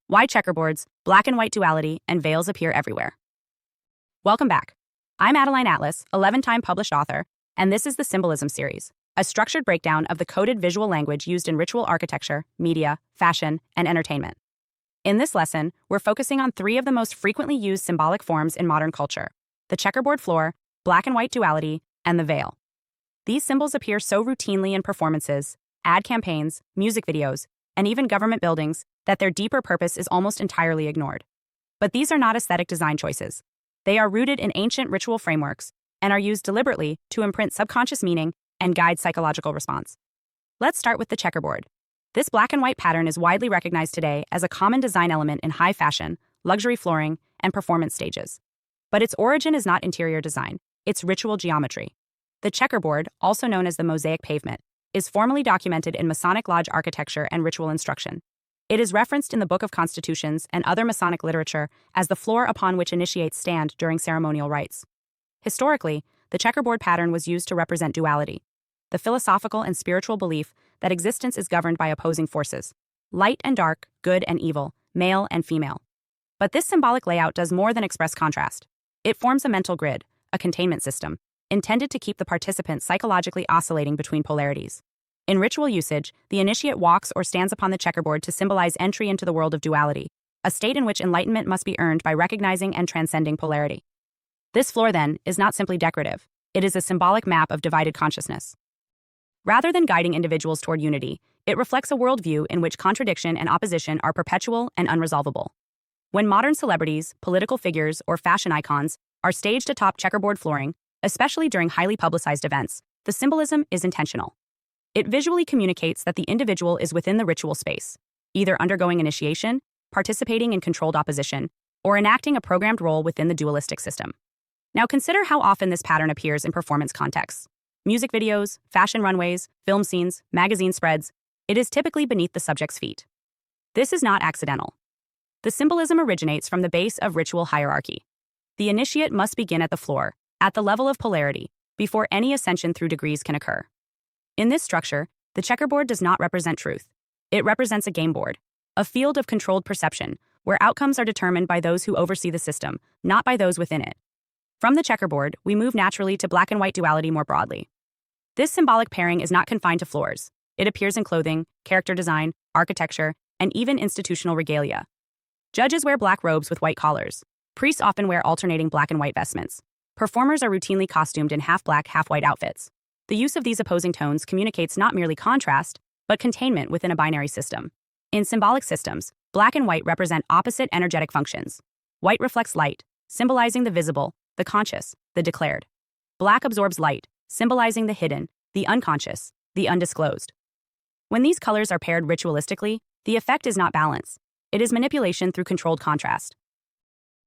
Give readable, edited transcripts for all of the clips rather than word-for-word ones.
Why checkerboards, black and white duality, and veils appear everywhere. Welcome back. I'm Adeline Atlas, 11-time published author, and this is the Symbolism series, a structured breakdown of the coded visual language used in ritual architecture, media, fashion, and entertainment. In this lesson, we're focusing on three of the most frequently used symbolic forms in modern culture: the checkerboard floor, black and white duality, and the veil. These symbols appear so routinely in performances, ad campaigns, music videos, and even government buildings that their deeper purpose is almost entirely ignored. But these are not aesthetic design choices. They are rooted in ancient ritual frameworks and are used deliberately to imprint subconscious meaning and guide psychological response. Let's start with the checkerboard. This black and white pattern is widely recognized today as a common design element in high fashion, luxury flooring, and performance stages. But its origin is not interior design, it's ritual geometry. The checkerboard, also known as the mosaic pavement, is formally documented in Masonic lodge architecture and ritual instruction. It is referenced in the Book of Constitutions and other Masonic literature as the floor upon which initiates stand during ceremonial rites. Historically, the checkerboard pattern was used to represent duality, the philosophical and spiritual belief that existence is governed by opposing forces: light and dark, good and evil, male and female. But this symbolic layout does more than express contrast. It forms a mental grid, a containment system, intended to keep the participant psychologically oscillating between polarities. In ritual usage, the initiate walks or stands upon the checkerboard to symbolize entry into the world of duality, a state in which enlightenment must be earned by recognizing and transcending polarity. This floor, then, is not simply decorative. It is a symbolic map of divided consciousness. Rather than guiding individuals toward unity, it reflects a worldview in which contradiction and opposition are perpetual and unresolvable. When modern celebrities, political figures, or fashion icons are staged atop checkerboard flooring, especially during highly publicized events, the symbolism is intentional. It visually communicates that the individual is within the ritual space, either undergoing initiation, participating in controlled opposition, or enacting a programmed role within the dualistic system. Now consider how often this pattern appears in performance contexts. Music videos, fashion runways, film scenes, magazine spreads. It is typically beneath the subject's feet. This is not accidental. The symbolism originates from the base of ritual hierarchy. The initiate must begin at the floor, at the level of polarity, before any ascension through degrees can occur. In this structure, the checkerboard does not represent truth. It represents a game board, a field of controlled perception, where outcomes are determined by those who oversee the system, not by those within it. From the checkerboard, we move naturally to black and white duality more broadly. This symbolic pairing is not confined to floors. It appears in clothing, character design, architecture, and even institutional regalia. Judges wear black robes with white collars. Priests often wear alternating black and white vestments. Performers are routinely costumed in half-black, half-white outfits. The use of these opposing tones communicates not merely contrast, but containment within a binary system. In symbolic systems, black and white represent opposite energetic functions. White reflects light, symbolizing the visible, the conscious, the declared. Black absorbs light, symbolizing the hidden, the unconscious, the undisclosed. When these colors are paired ritualistically, the effect is not balance. It is manipulation through controlled contrast.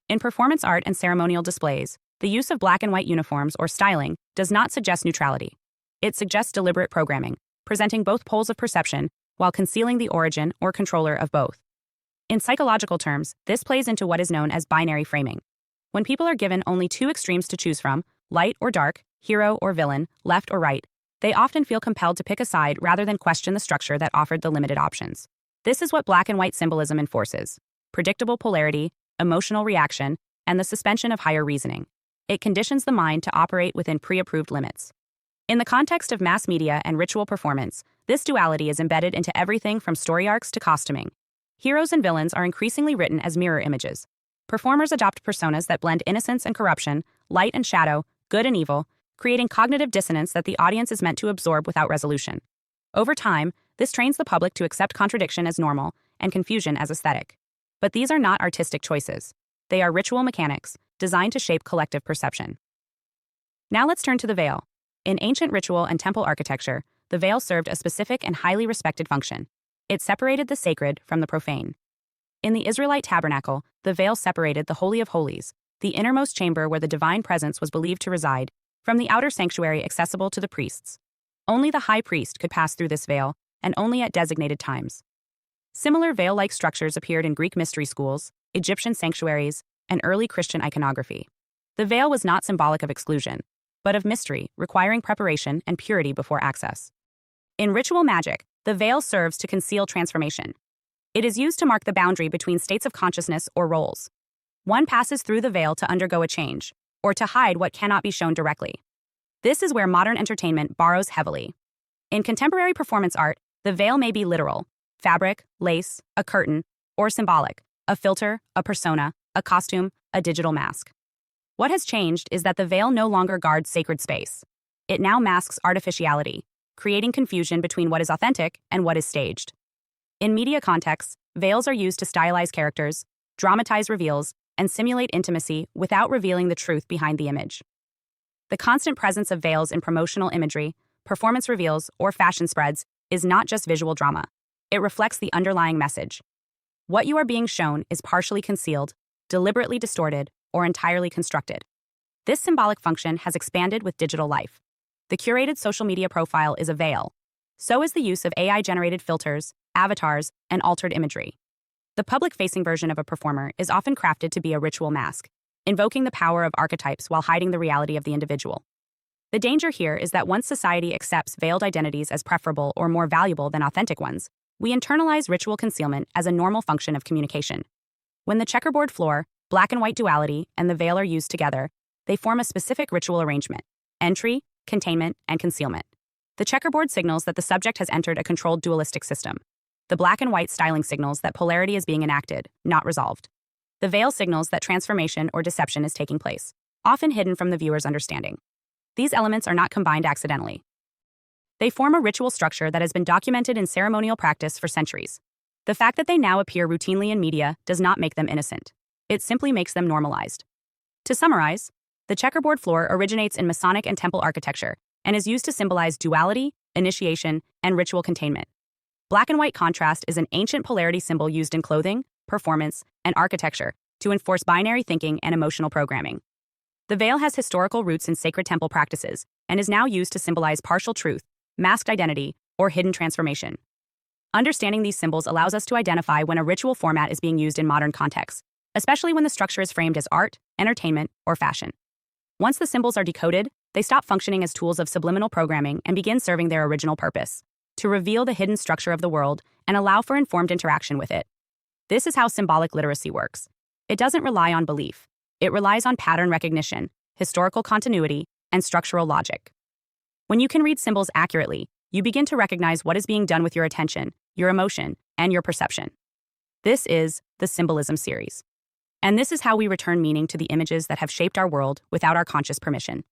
In performance art and ceremonial displays, the use of black and white uniforms or styling does not suggest neutrality. It suggests deliberate programming, presenting both poles of perception while concealing the origin or controller of both. In psychological terms, this plays into what is known as binary framing. When people are given only two extremes to choose from, light or dark, hero or villain, left or right, they often feel compelled to pick a side rather than question the structure that offered the limited options. This is what black and white symbolism enforces: predictable polarity, emotional reaction, and the suspension of higher reasoning. It conditions the mind to operate within pre-approved limits. In the context of mass media and ritual performance, this duality is embedded into everything from story arcs to costuming. Heroes and villains are increasingly written as mirror images. Performers adopt personas that blend innocence and corruption, light and shadow, good and evil, creating cognitive dissonance that the audience is meant to absorb without resolution. Over time, this trains the public to accept contradiction as normal and confusion as aesthetic. But these are not artistic choices. They are ritual mechanics, designed to shape collective perception. Now let's turn to the veil. In ancient ritual and temple architecture, the veil served a specific and highly respected function. It separated the sacred from the profane. In the Israelite tabernacle, the veil separated the Holy of Holies, the innermost chamber where the divine presence was believed to reside, from the outer sanctuary accessible to the priests. Only the high priest could pass through this veil, and only at designated times. Similar veil-like structures appeared in Greek mystery schools, Egyptian sanctuaries, and early Christian iconography. The veil was not symbolic of exclusion, but of mystery, requiring preparation and purity before access. In ritual magic, the veil serves to conceal transformation. It is used to mark the boundary between states of consciousness or roles. One passes through the veil to undergo a change, or to hide what cannot be shown directly. This is where modern entertainment borrows heavily. In contemporary performance art, the veil may be literal: fabric, lace, a curtain, or symbolic: a filter, a persona, a costume, a digital mask. What has changed is that the veil no longer guards sacred space. It now masks artificiality, creating confusion between what is authentic and what is staged. In media contexts, veils are used to stylize characters, dramatize reveals, and simulate intimacy without revealing the truth behind the image. The constant presence of veils in promotional imagery, performance reveals, or fashion spreads is not just visual drama. It reflects the underlying message. What you are being shown is partially concealed, deliberately distorted, or entirely constructed. This symbolic function has expanded with digital life. The curated social media profile is a veil. So is the use of AI-generated filters, avatars, and altered imagery. The public-facing version of a performer is often crafted to be a ritual mask, invoking the power of archetypes while hiding the reality of the individual. The danger here is that once society accepts veiled identities as preferable or more valuable than authentic ones, we internalize ritual concealment as a normal function of communication. When the checkerboard floor, black and white duality, and the veil are used together, they form a specific ritual arrangement: entry, containment, and concealment. The checkerboard signals that the subject has entered a controlled dualistic system. The black and white styling signals that polarity is being enacted, not resolved. The veil signals that transformation or deception is taking place, often hidden from the viewer's understanding. These elements are not combined accidentally. They form a ritual structure that has been documented in ceremonial practice for centuries. The fact that they now appear routinely in media does not make them innocent. It simply makes them normalized. To summarize, the checkerboard floor originates in Masonic and temple architecture and is used to symbolize duality, initiation, and ritual containment. Black and white contrast is an ancient polarity symbol used in clothing, performance, and architecture to enforce binary thinking and emotional programming. The veil has historical roots in sacred temple practices and is now used to symbolize partial truth, masked identity, or hidden transformation. Understanding these symbols allows us to identify when a ritual format is being used in modern contexts, especially when the structure is framed as art, entertainment, or fashion. Once the symbols are decoded, they stop functioning as tools of subliminal programming and begin serving their original purpose: to reveal the hidden structure of the world and allow for informed interaction with it. This is how symbolic literacy works. It doesn't rely on belief. It relies on pattern recognition, historical continuity, and structural logic. When you can read symbols accurately, you begin to recognize what is being done with your attention, your emotion, and your perception. This is the Symbolism series. And this is how we return meaning to the images that have shaped our world without our conscious permission.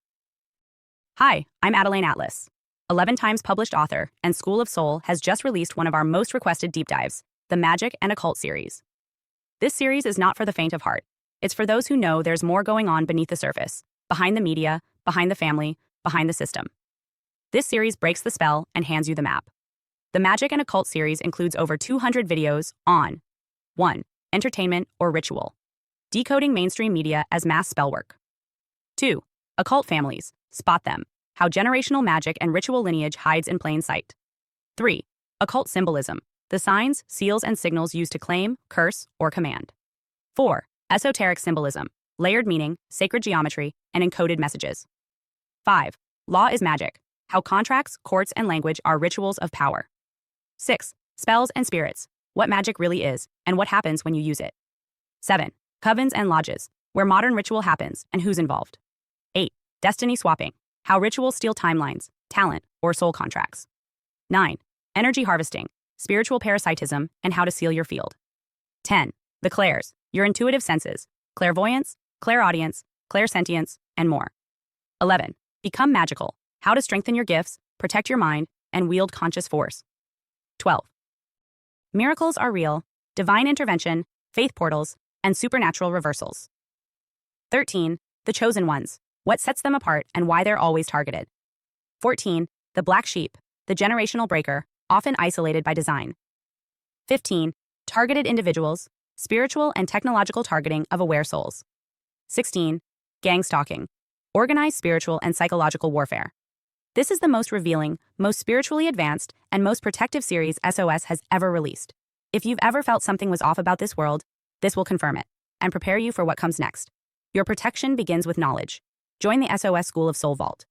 Hi, I'm Adeline Atlas. 11 times published author, and School of Soul has just released one of our most requested deep dives, the Magic and Occult series. This series is not for the faint of heart. It's for those who know there's more going on beneath the surface, behind the media, behind the family, behind the system. This series breaks the spell and hands you the map. The Magic and Occult series includes over 200 videos on 1. Entertainment or ritual. Decoding mainstream media as mass spellwork. 2. Occult families. Spot them. How generational magic and ritual lineage hides in plain sight. 3. Occult symbolism. The signs, seals, and signals used to claim, curse, or command. 4. Esoteric symbolism. Layered meaning, sacred geometry, and encoded messages. 5. Law is magic. How contracts, courts, and language are rituals of power. 6. Spells and spirits. What magic really is, and what happens when you use it. 7. Covens and lodges. Where modern ritual happens, and who's involved. 8. Destiny swapping. How rituals steal timelines, talent, or soul contracts. 9. Energy harvesting. Spiritual parasitism, and how to seal your field. 10. The clairs. Your intuitive senses. Clairvoyance, clairaudience, clairsentience, and more. 11. Become magical. How to strengthen your gifts, protect your mind, and wield conscious force. 12. Miracles are real, divine intervention, faith portals, and supernatural reversals. 13. The chosen ones. What sets them apart and why they're always targeted. 14. The black sheep, the generational breaker, often isolated by design. 15. Targeted individuals, spiritual and technological targeting of aware souls. 16. Gang stalking, organized spiritual and psychological warfare. This is the most revealing, most spiritually advanced, and most protective series SOS has ever released. If you've ever felt something was off about this world, this will confirm it and prepare you for what comes next. Your protection begins with knowledge. Join the SOS School of Soul Vault.